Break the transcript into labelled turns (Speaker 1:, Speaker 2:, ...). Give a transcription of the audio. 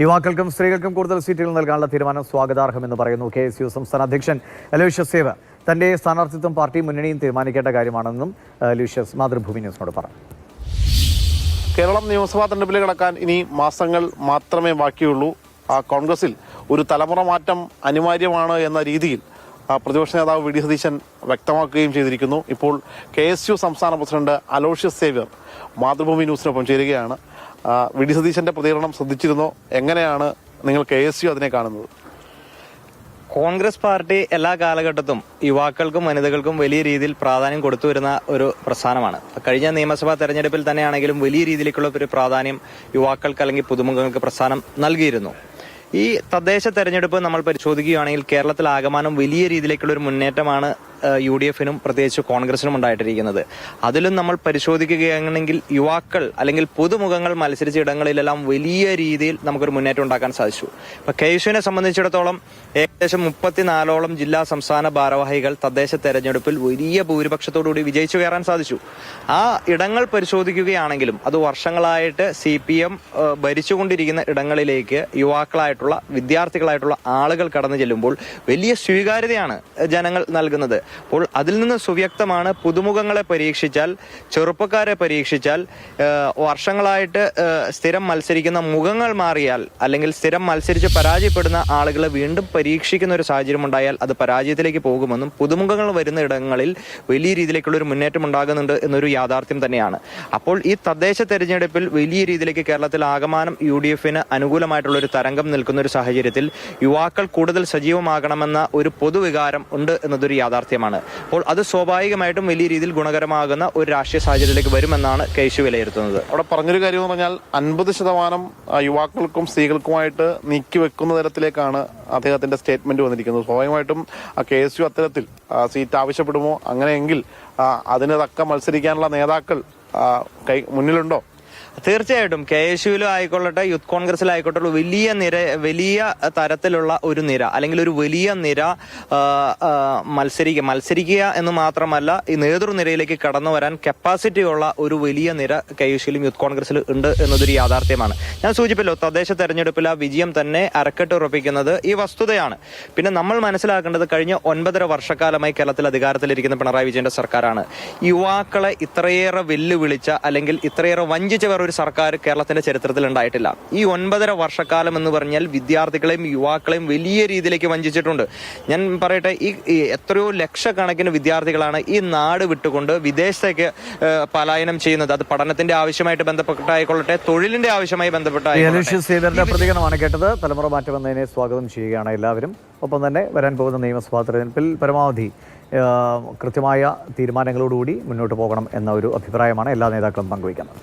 Speaker 1: യുവാക്കൾക്കും സ്ത്രീകൾക്കും കൂടുതൽ സീറ്റുകൾ നൽകാനുള്ള തീരുമാനം സ്വാഗതാർഹമെന്ന് പറയുന്നു KSU സംസ്ഥാന അധ്യക്ഷൻ അലോഷ്യസ് സേവ്യർ. തന്റെ സ്ഥാനാർത്ഥിത്വം പാർട്ടി മുന്നണിയും തീരുമാനിക്കേണ്ട കാര്യമാണെന്നും അലോഷ്യസ് മാതൃഭൂമി ന്യൂസിനോട് പറഞ്ഞു.
Speaker 2: കേരളം നിയമസഭാ തെരഞ്ഞെടുപ്പിൽ കടക്കാൻ ഇനി മാസങ്ങൾ മാത്രമേ ബാക്കിയുള്ളൂ. കോൺഗ്രസിൽ ഒരു തലമുറ മാറ്റം അനിവാര്യമാണ് എന്ന രീതിയിൽ പ്രതിപക്ഷ നേതാവ് വി ഡി സതീശൻ വ്യക്തമാക്കുകയും ചെയ്തിരിക്കുന്നു. ഇപ്പോൾ KSU സംസ്ഥാന പ്രസിഡന്റ് അലോഷ്യസ് സേവ്യർ മാതൃഭൂമി ന്യൂസിനൊപ്പം ചേരുകയാണ്. വി ഡി സതീശന്റെ പ്രതികരണം ശ്രദ്ധിച്ചിരുന്നോ? എങ്ങനെയാണ് നിങ്ങൾ KSU അതിനെ കാണുന്നത്?
Speaker 3: കോൺഗ്രസ് പാർട്ടി എല്ലാ കാലഘട്ടത്തും യുവാക്കൾക്കും വനിതകൾക്കും വലിയ രീതിയിൽ പ്രാധാന്യം കൊടുത്തു വരുന്ന ഒരു പ്രസ്ഥാനമാണ്. കഴിഞ്ഞ നിയമസഭാ തെരഞ്ഞെടുപ്പിൽ തന്നെയാണെങ്കിലും വലിയ രീതിയിലേക്കുള്ള ഒരു പ്രാധാന്യം യുവാക്കൾക്ക് അല്ലെങ്കിൽ പുതുമുഖങ്ങൾക്ക് പ്രസ്ഥാനം നൽകിയിരുന്നു. ഈ തദ്ദേശ തെരഞ്ഞെടുപ്പ് നമ്മൾ പരിശോധിക്കുകയാണെങ്കിൽ കേരളത്തിൽ ആകമാനം വലിയ രീതിയിലേക്കുള്ള ഒരു മുന്നേറ്റമാണ് UDF-നും പ്രത്യേകിച്ച് കോൺഗ്രസിനും ഉണ്ടായിട്ടിരിക്കുന്നത്. അതിലും നമ്മൾ പരിശോധിക്കുകയാണെങ്കിൽ യുവാക്കൾ അല്ലെങ്കിൽ പുതുമുഖങ്ങൾ മത്സരിച്ച ഇടങ്ങളിലെല്ലാം വലിയ രീതിയിൽ നമുക്കൊരു മുന്നേറ്റം ഉണ്ടാക്കാൻ സാധിച്ചു. ഇപ്പൊ KSU-നെ സംബന്ധിച്ചിടത്തോളം ഏകദേശം 34ഓളം ജില്ലാ സംസ്ഥാന ഭാരവാഹികൾ തദ്ദേശ തെരഞ്ഞെടുപ്പിൽ വലിയ ഭൂരിപക്ഷത്തോടുകൂടി വിജയിച്ചു കയറാൻ സാധിച്ചു. ആ ഇടങ്ങൾ പരിശോധിക്കുകയാണെങ്കിലും അത് വർഷങ്ങളായിട്ട് CPM ഭരിച്ചുകൊണ്ടിരിക്കുന്ന ഇടങ്ങളിലേക്ക് യുവാക്കളായിട്ടുള്ള വിദ്യാർത്ഥികളായിട്ടുള്ള ആളുകൾ കടന്നു ചെല്ലുമ്പോൾ വലിയ സ്വീകാര്യതയാണ് ജനങ്ങൾ നൽകുന്നത്. അപ്പോൾ അതിൽ നിന്ന് സുവ്യക്തമാണ് പുതുമുഖങ്ങളെ പരീക്ഷിച്ചാൽ, ചെറുപ്പക്കാരെ പരീക്ഷിച്ചാൽ, വർഷങ്ങളായിട്ട് സ്ഥിരം മത്സരിക്കുന്ന മുഖങ്ങൾ മാറിയാൽ അല്ലെങ്കിൽ സ്ഥിരം മത്സരിച്ച് പരാജയപ്പെടുന്ന ആളുകളെ വീണ്ടും പരീക്ഷിക്കുന്ന ഒരു സാഹചര്യം ഉണ്ടായാൽ അത് പരാജയത്തിലേക്ക് പോകുമെന്നും പുതുമുഖങ്ങൾ വരുന്ന ഇടങ്ങളിൽ വലിയ രീതിയിലേക്കുള്ള ഒരു മുന്നേറ്റം ഉണ്ടാകുന്നുണ്ട് എന്നൊരു യാഥാർത്ഥ്യം തന്നെയാണ്. അപ്പോൾ ഈ തദ്ദേശ തെരഞ്ഞെടുപ്പിൽ വലിയ രീതിയിലേക്ക് കേരളത്തിൽ ആകമാനം UDF-ന് അനുകൂലമായിട്ടുള്ള ഒരു തരംഗം നിൽക്കുന്ന ഒരു സാഹചര്യത്തിൽ യുവാക്കൾ കൂടുതൽ സജീവമാകണമെന്ന ഒരു പൊതുവികാരം ഉണ്ട് എന്നതൊരു യാഥാർത്ഥ്യമാണ്. അപ്പോൾ അത് സ്വാഭാവികമായിട്ടും വലിയ രീതിയിൽ ഗുണകരമാകുന്ന ഒരു രാഷ്ട്രീയ സാഹചര്യത്തിലേക്ക് വരുമെന്നാണ് KSU വിലയിരുത്തുന്നത്.
Speaker 2: അവിടെ പറഞ്ഞൊരു കാര്യം എന്ന് പറഞ്ഞാൽ 50% യുവാക്കൾക്കും സ്ത്രീകൾക്കുമായിട്ട് നീക്കിവെക്കുന്ന തരത്തിലേക്കാണ് അദ്ദേഹത്തിന്റെ സ്റ്റേറ്റ്മെന്റ് വന്നിരിക്കുന്നത്. സ്വാഭാവികമായിട്ടും KSU അത്തരത്തിൽ സീറ്റ് ആവശ്യപ്പെടുമോ? അങ്ങനെയെങ്കിൽ അതിന് തക്ക മത്സരിക്കാനുള്ള നേതാക്കൾ മുന്നിലുണ്ടോ?
Speaker 3: തീർച്ചയായിട്ടും KSU-ലും ആയിക്കൊള്ളട്ടെ യൂത്ത് കോൺഗ്രസിലായിക്കോട്ടെ വലിയ തരത്തിലുള്ള ഒരു നിര അല്ലെങ്കിൽ ഒരു വലിയ നിര മത്സരിക്കുക എന്ന് മാത്രമല്ല ഈ നേതൃനിരയിലേക്ക് കടന്നു വരാൻ കപ്പാസിറ്റി ഉള്ള ഒരു വലിയ നിര KSU-ലും യൂത്ത് കോൺഗ്രസിലും ഉണ്ട് എന്നതൊരു യാഥാർത്ഥ്യമാണ്. ഞാൻ സൂചിപ്പിച്ചല്ലോ, തദ്ദേശ തെരഞ്ഞെടുപ്പിൽ ആ വിജയം തന്നെ അരക്കെട്ട് ഉറപ്പിക്കുന്നത് ഈ വസ്തുതയാണ്. പിന്നെ നമ്മൾ മനസ്സിലാക്കേണ്ടത് കഴിഞ്ഞ 9.5 വർഷക്കാലമായി കേരളത്തിൽ അധികാരത്തിലിരിക്കുന്ന പിണറായി വിജയന്റെ സർക്കാരാണ്. യുവാക്കളെ ഇത്രയേറെ വെല്ലുവിളിച്ച അല്ലെങ്കിൽ ഇത്രയേറെ വഞ്ചിച്ച ഒരു സർക്കാർ കേരളത്തിന്റെ ചരിത്രത്തിൽ ഉണ്ടായിട്ടില്ല. ഈ 9.5 വർഷക്കാലം എന്ന് പറഞ്ഞാൽ വിദ്യാർത്ഥികളെയും യുവാക്കളെയും വലിയ രീതിയിലേക്ക് വഞ്ചിച്ചിട്ടുണ്ട്. ഞാൻ പറയട്ടെ, ഈ എത്രയോ ലക്ഷക്കണക്കിന് വിദ്യാർത്ഥികളാണ് ഈ നാട് വിട്ടുകൊണ്ട് വിദേശത്തേക്ക് പലായനം ചെയ്യുന്നത്. അത് പഠനത്തിന്റെ ആവശ്യമായിട്ട് ബന്ധപ്പെട്ടായിക്കൊള്ളട്ടെ, തൊഴിലിന്റെ ആവശ്യമായി
Speaker 1: ബന്ധപ്പെട്ടായിക്കൊള്ളട്ടെ. പ്രതികരണമാണ് കേട്ടത്. തലമുറ മാറ്റം എന്നതിനെ സ്വാഗതം ചെയ്യുകയാണ് എല്ലാവരും. ഒപ്പം തന്നെ വരാൻ പോകുന്ന നിയമസഭാ തെരഞ്ഞെടുപ്പിൽ പരമാവധി കൃത്യമായ തീരുമാനങ്ങളോടുകൂടി മുന്നോട്ട് പോകണം എന്ന ഒരു അഭിപ്രായമാണ് എല്ലാ നേതാക്കളും പങ്കുവയ്ക്കുന്നത്.